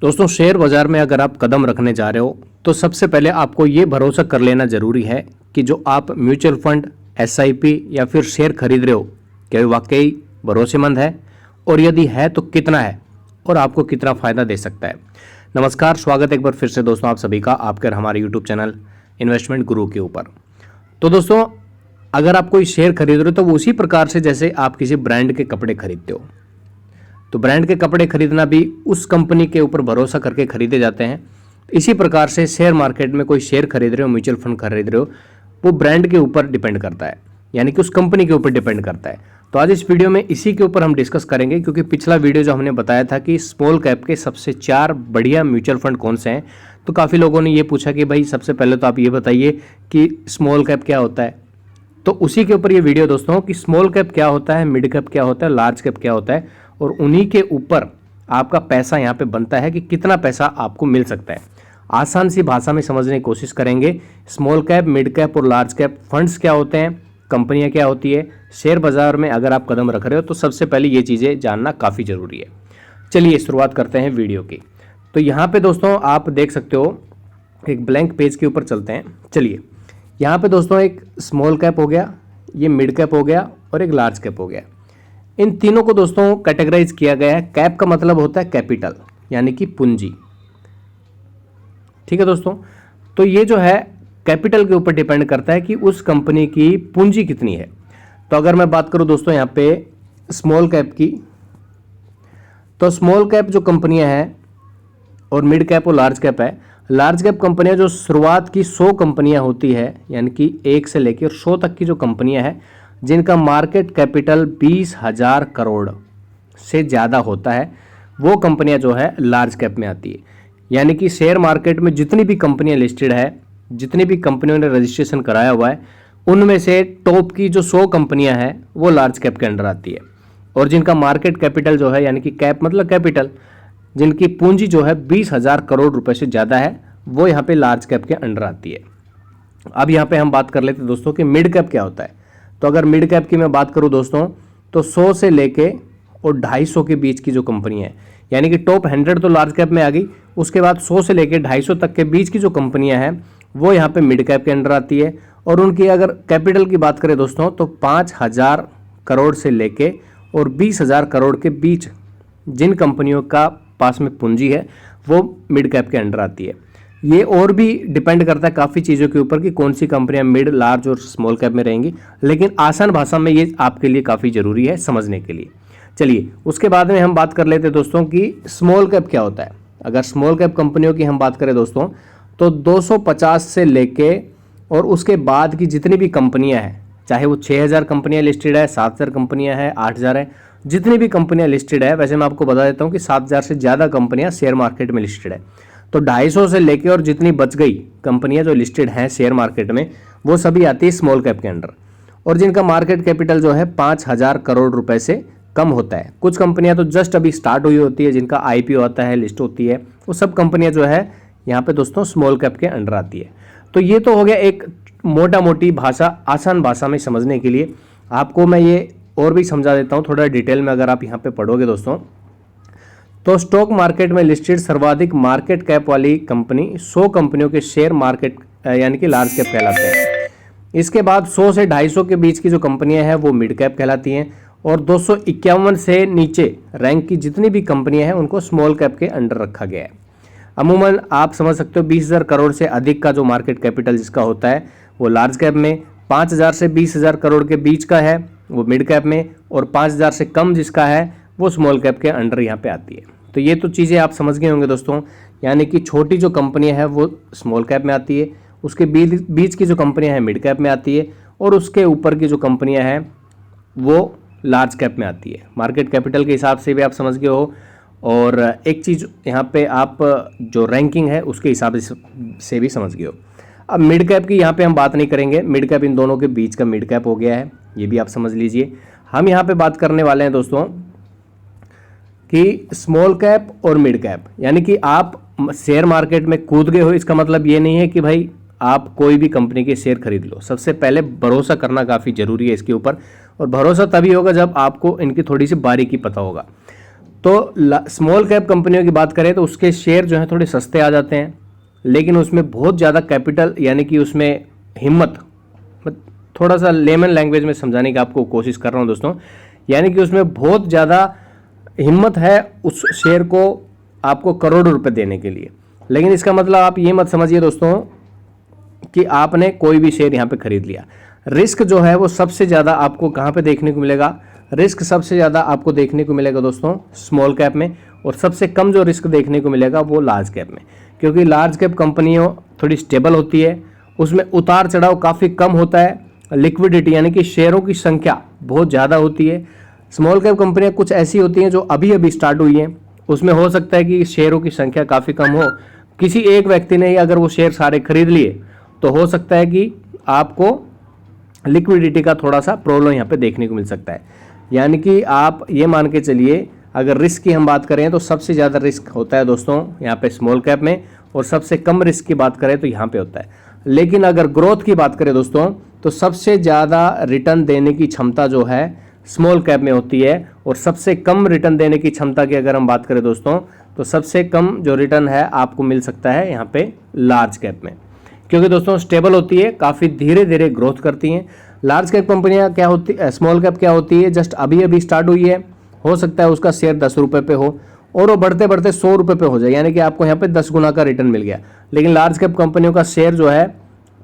दोस्तों, शेयर बाजार में अगर आप कदम रखने जा रहे हो तो सबसे पहले आपको ये भरोसा कर लेना ज़रूरी है कि जो आप म्यूचुअल फंड, एसआईपी या फिर शेयर खरीद रहे हो क्या वाकई भरोसेमंद है, और यदि है तो कितना है और आपको कितना फ़ायदा दे सकता है। नमस्कार, स्वागत है एक बार फिर से दोस्तों आप सभी का आपके हमारे यूट्यूब चैनल इन्वेस्टमेंट गुरु के ऊपर। तो दोस्तों, अगर आप कोई शेयर खरीद रहे हो तो वो उसी प्रकार से जैसे आप किसी ब्रांड के कपड़े खरीदते हो, तो ब्रांड के कपड़े खरीदना भी उस कंपनी के ऊपर भरोसा करके खरीदे जाते हैं। इसी प्रकार से शेयर मार्केट में कोई शेयर खरीद रहे हो, म्यूचुअल फंड खरीद रहे हो, वो ब्रांड के ऊपर डिपेंड करता है, यानी कि उस कंपनी के ऊपर डिपेंड करता है। तो आज इस वीडियो में इसी के ऊपर हम डिस्कस करेंगे, क्योंकि पिछला वीडियो जो हमने बताया था कि स्मॉल कैप के सबसे 4 बढ़िया म्यूचुअल फंड कौन से हैं, तो काफ़ी लोगों ने ये पूछा कि भाई सबसे पहले तो आप ये बताइए कि स्मॉल कैप क्या होता है। तो उसी के ऊपर ये वीडियो दोस्तों कि स्मॉल कैप क्या होता है, मिड कैप क्या होता है, लार्ज कैप क्या होता है, और उन्हीं के ऊपर आपका पैसा यहाँ पे बनता है कि कितना पैसा आपको मिल सकता है। आसान सी भाषा में समझने की कोशिश करेंगे। स्मॉल कैप, मिड कैप और लार्ज कैप फंड्स क्या होते हैं, कंपनियां क्या होती है, शेयर बाजार में अगर आप कदम रख रहे हो तो सबसे पहले ये चीज़ें जानना काफ़ी ज़रूरी है। चलिए शुरुआत करते हैं वीडियो की। तो यहाँ पे दोस्तों आप देख सकते हो, एक ब्लैंक पेज के ऊपर चलते हैं। चलिए, यहाँ पे दोस्तों एक स्मॉल कैप हो गया, ये मिड कैप हो गया और एक लार्ज कैप हो गया। इन तीनों को दोस्तों कैटेगराइज किया गया है। कैप का मतलब होता है कैपिटल, यानी कि पूंजी। ठीक है दोस्तों, तो ये जो है कैपिटल के ऊपर डिपेंड करता है कि उस कंपनी की पूंजी कितनी है। तो अगर मैं बात करूं दोस्तों यहाँ पे स्मॉल कैप की, तो स्मॉल कैप जो कंपनियां हैं और मिड कैप और लार्ज कैप है, लार्ज कैप कंपनियां जो शुरुआत की 100 कंपनियां होती है, यानी कि 1 से लेकर 100 तक की जो कंपनियां हैं जिनका मार्केट कैपिटल 20,000 करोड़ से ज़्यादा होता है, वो कंपनियां जो है लार्ज कैप में आती है। यानी कि शेयर मार्केट में जितनी भी कंपनियां लिस्टेड है, जितनी भी कंपनियों ने रजिस्ट्रेशन कराया हुआ है, उनमें से टॉप की जो 100 कंपनियां हैं वो लार्ज कैप के अंडर आती है। और जिनका मार्केट कैपिटल जो है, यानी कि कैप मतलब कैपिटल, जिनकी पूंजी जो है 20,000 करोड़ रुपए से ज़्यादा है, वो यहाँ पे लार्ज कैप के अंडर आती है। अब यहाँ पे हम बात कर लेते हैं दोस्तों कि मिड कैप क्या होता है। तो अगर मिड कैप की मैं बात करूं दोस्तों, तो 100 से लेके और 250 के बीच की जो कंपनी है, यानी कि टॉप 100 तो लार्ज कैप में आ गई, उसके बाद 100 से लेके 250 तक के बीच की जो कंपनियां हैं वो यहाँ पे मिड कैप के अंडर आती है। और उनकी अगर कैपिटल की बात करें दोस्तों, तो 5,000 करोड़ से लेके और 20,000 करोड़ के बीच जिन कंपनियों का पास में पूंजी है वो मिड कैप के अंडर आती है। ये और भी डिपेंड करता है काफ़ी चीज़ों के ऊपर कि कौन सी कंपनियां मिड, लार्ज और स्मॉल कैप में रहेंगी, लेकिन आसान भाषा में ये आपके लिए काफ़ी ज़रूरी है समझने के लिए। चलिए, उसके बाद में हम बात कर लेते हैं दोस्तों कि स्मॉल कैप क्या होता है। अगर स्मॉल कैप कंपनियों की हम बात करें दोस्तों, तो 250 से लेके और उसके बाद की जितनी भी कंपनियाँ हैं, चाहे वो 6,000 कंपनियाँ लिस्टेड है, 7,000 कंपनियाँ हैं, 8,000 है, जितनी भी कंपनियाँ लिस्टेड है, वैसे मैं आपको बता देता हूँ कि 7,000 से ज़्यादा कंपनियाँ शेयर मार्केट में लिस्टेड है। तो 250 से लेके और जितनी बच गई कंपनियां जो लिस्टेड हैं शेयर मार्केट में, वो सभी आती है स्मॉल कैप के अंडर, और जिनका मार्केट कैपिटल जो है 5,000 करोड़ रुपए से कम होता है। कुछ कंपनियां तो जस्ट अभी स्टार्ट हुई होती है, जिनका आईपीओ आता है, लिस्ट होती है, वो सब कंपनियां जो है यहाँ पे दोस्तों स्मॉल कैप के अंडर आती है। तो ये तो हो गया एक मोटा मोटी भाषा, आसान भाषा में समझने के लिए। आपको मैं ये और भी समझा देता हूँ थोड़ा डिटेल में, अगर आप यहाँ पे पढ़ोगे दोस्तों। तो स्टॉक मार्केट में लिस्टेड सर्वाधिक मार्केट कैप वाली कंपनी 100 कंपनियों के शेयर मार्केट यानी कि लार्ज कैप कहलाते हैं। इसके बाद 100 से 250 के बीच की जो कंपनियां हैं वो मिड कैप कहलाती हैं, और 251 से नीचे रैंक की जितनी भी कंपनियां हैं उनको स्मॉल कैप के अंडर रखा गया है। अमूमन आप समझ सकते हो 20,000 करोड़ से अधिक का जो मार्केट कैपिटल जिसका होता है वो लार्ज कैप में, 5,000 से 20,000 करोड़ के बीच का है वो मिड कैप में, और 5,000 से कम जिसका है वो स्मॉल कैप के अंडर यहाँ पे आती है। तो ये तो चीज़ें आप समझ गए होंगे दोस्तों, यानी कि छोटी जो कंपनियां हैं वो स्मॉल कैप में आती है, उसके बीच की जो कंपनियां हैं मिड कैप में आती है, और उसके ऊपर की जो कंपनियां हैं वो लार्ज कैप में आती है। मार्केट कैपिटल के हिसाब से भी आप समझ गए हो, और एक चीज़ यहाँ पे आप जो रैंकिंग है उसके हिसाब से भी समझ गए हो। अब मिड कैप की यहाँ पे हम बात नहीं करेंगे, मिड कैप इन दोनों के बीच का मिड कैप हो गया है, ये भी आप समझ लीजिए। हम यहाँ पे बात करने वाले हैं दोस्तों कि स्मॉल कैप और मिड कैप, यानी कि आप शेयर मार्केट में कूद गए हो, इसका मतलब ये नहीं है कि भाई आप कोई भी कंपनी के शेयर खरीद लो। सबसे पहले भरोसा करना काफ़ी ज़रूरी है इसके ऊपर, और भरोसा तभी होगा जब आपको इनकी थोड़ी सी बारीकी पता होगा। तो स्मॉल कैप कंपनियों की बात करें तो उसके शेयर जो है थोड़े सस्ते आ जाते हैं, लेकिन उसमें बहुत ज़्यादा कैपिटल यानी कि उसमें हिम्मत, थोड़ा सा लेमन लैंग्वेज में समझाने की आपको कोशिश कर रहा हूँ दोस्तों, यानी कि उसमें बहुत ज़्यादा हिम्मत है उस शेयर को आपको करोड़ों रुपए देने के लिए। लेकिन इसका मतलब आप ये मत समझिए दोस्तों कि आपने कोई भी शेयर यहाँ पे खरीद लिया। रिस्क जो है वो सबसे ज़्यादा आपको कहाँ पे देखने को मिलेगा? रिस्क सबसे ज़्यादा आपको देखने को मिलेगा दोस्तों स्मॉल कैप में, और सबसे कम जो रिस्क देखने को मिलेगा वो लार्ज कैप में, क्योंकि लार्ज कैप कंपनियों थोड़ी स्टेबल होती है, उसमें उतार चढ़ाव काफ़ी कम होता है, लिक्विडिटी यानी कि शेयरों की संख्या बहुत ज़्यादा होती है। स्मॉल कैप कंपनियां कुछ ऐसी होती हैं जो अभी अभी स्टार्ट हुई हैं, उसमें हो सकता है कि शेयरों की संख्या काफ़ी कम हो, किसी एक व्यक्ति ने ही अगर वो शेयर सारे खरीद लिए तो हो सकता है कि आपको लिक्विडिटी का थोड़ा सा प्रॉब्लम यहाँ पे देखने को मिल सकता है। यानी कि आप ये मान के चलिए, अगर रिस्क की हम बात करें तो सबसे ज़्यादा रिस्क होता है दोस्तों यहाँ पे स्मॉल कैप में, और सबसे कम रिस्क की बात करें तो यहाँ पे होता है। लेकिन अगर ग्रोथ की बात करें दोस्तों तो सबसे ज़्यादा रिटर्न देने की क्षमता जो है स्मॉल कैप में होती है, और सबसे कम रिटर्न देने की क्षमता की अगर हम बात करें दोस्तों तो सबसे कम जो रिटर्न है आपको मिल सकता है यहाँ पे लार्ज कैप में, क्योंकि दोस्तों स्टेबल होती है, काफ़ी धीरे धीरे ग्रोथ करती हैं। लार्ज कैप कंपनियां क्या होती है, स्मॉल कैप क्या होती है, जस्ट अभी अभी स्टार्ट हुई है, हो सकता है उसका शेयर 10 रुपये पे हो और वो बढ़ते बढ़ते 100 रुपये पे हो जाए, यानी कि आपको यहाँ पे 10 गुना का रिटर्न मिल गया। लेकिन लार्ज कैप कंपनियों का शेयर जो है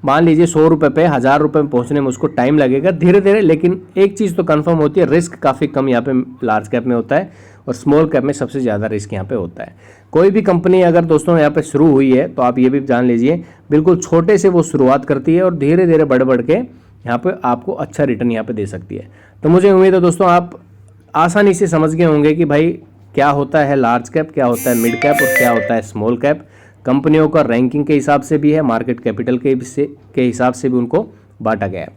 मान लीजिए 100 रुपये पे 1000 रुपये में पहुँचने में उसको टाइम लगेगा धीरे धीरे, लेकिन एक चीज़ तो कंफर्म होती है, रिस्क काफ़ी कम यहाँ पे लार्ज कैप में होता है और स्मॉल कैप में सबसे ज़्यादा रिस्क यहाँ पे होता है। कोई भी कंपनी अगर दोस्तों यहाँ पे शुरू हुई है तो आप ये भी जान लीजिए बिल्कुल छोटे से वो शुरुआत करती है और धीरे धीरे बढ़ बढ़ के यहाँ पे आपको अच्छा रिटर्न यहाँ पे दे सकती है। तो मुझे उम्मीद है दोस्तों आप आसानी से समझ गए होंगे कि भाई क्या होता है लार्ज कैप, क्या होता है मिड कैप और क्या होता है स्मॉल कैप। कंपनियों का रैंकिंग के हिसाब से भी है, मार्केट कैपिटल के हिसाब से भी उनको बांटा गया है।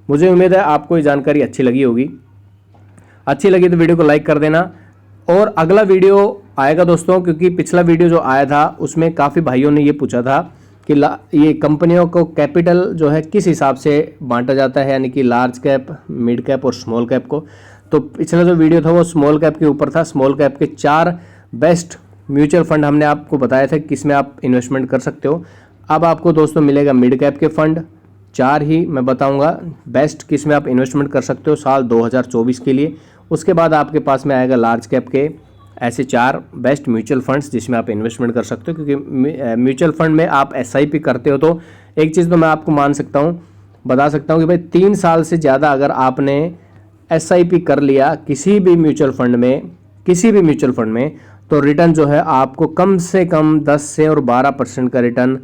मुझे उम्मीद है आपको ये जानकारी अच्छी लगी होगी। अच्छी लगी तो वीडियो को लाइक कर देना, और अगला वीडियो आएगा दोस्तों, क्योंकि पिछला वीडियो जो आया था उसमें काफ़ी भाइयों ने ये पूछा था कि ये कंपनियों को कैपिटल जो है किस हिसाब से बांटा जाता है, यानी कि लार्ज कैप, मिड कैप और स्मॉल कैप को। तो पिछला जो वीडियो था वो स्मॉल कैप के ऊपर था। स्मॉल कैप के 4 बेस्ट म्यूचुअल फंड हमने आपको बताया था किसमें आप इन्वेस्टमेंट कर सकते हो। अब आपको दोस्तों मिलेगा मिड कैप के फंड 4 ही मैं बताऊंगा बेस्ट किसमें आप इन्वेस्टमेंट कर सकते हो साल 2024 के लिए। उसके बाद आपके पास में आएगा लार्ज कैप के ऐसे 4 बेस्ट म्यूचुअल फंड्स जिसमें आप इन्वेस्टमेंट कर सकते हो, क्योंकि म्यूचुअल फंड में आप SIP करते हो तो एक चीज़ तो मैं आपको बता सकता हूँ कि भाई 3 साल से ज़्यादा अगर आपने SIP कर लिया किसी भी म्यूचुअल फंड में तो रिटर्न जो है आपको कम से कम 10 से और 12% का रिटर्न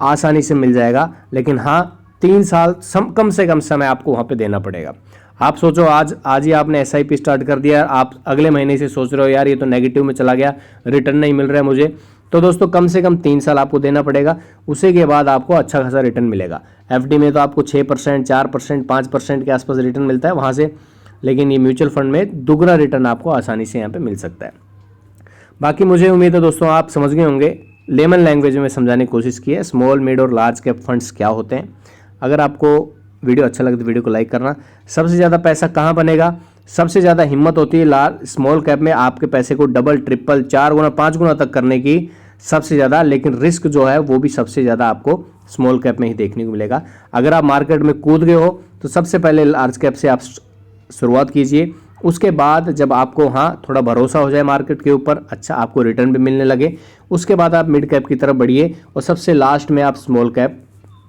आसानी से मिल जाएगा। लेकिन हाँ 3 साल कम से कम समय आपको वहाँ पे देना पड़ेगा। आप सोचो आज ही आपने SIP स्टार्ट कर दिया, आप अगले महीने से सोच रहे हो यार ये तो नेगेटिव में चला गया, रिटर्न नहीं मिल रहा है मुझे, तो दोस्तों कम से कम 3 साल आपको देना पड़ेगा, उसी के बाद आपको अच्छा खासा रिटर्न मिलेगा। FD में तो आपको 6%, 4%, 5% के आसपास रिटर्न मिलता है वहाँ से, लेकिन ये म्यूचुअल फंड में दुगना रिटर्न आपको आसानी से यहाँ पे मिल सकता है। बाकी मुझे उम्मीद है दोस्तों आप समझ गए होंगे, लेमन लैंग्वेज में समझाने की कोशिश की है स्मॉल, मिड और लार्ज कैप फंड्स क्या होते हैं। अगर आपको वीडियो अच्छा लगे तो वीडियो को लाइक करना। सबसे ज़्यादा पैसा कहाँ बनेगा? सबसे ज़्यादा हिम्मत होती है स्मॉल कैप में, आपके पैसे को डबल, ट्रिपल, 4 गुना, 5 गुना तक करने की सबसे ज़्यादा, लेकिन रिस्क जो है वो भी सबसे ज़्यादा आपको स्मॉल कैप में ही देखने को मिलेगा। अगर आप मार्केट में कूद गए हो तो सबसे पहले लार्ज कैप से आप शुरुआत कीजिए, उसके बाद जब आपको थोड़ा भरोसा हो जाए मार्केट के ऊपर, अच्छा आपको रिटर्न भी मिलने लगे, उसके बाद आप मिड कैप की तरफ बढ़िए और सबसे लास्ट में आप स्मॉल कैप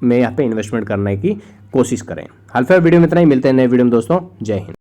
में यहाँ पे इन्वेस्टमेंट करने की कोशिश करें। हाल फिलहाल वीडियो में इतना ही, मिलते हैं नए वीडियो में दोस्तों। जय हिंद।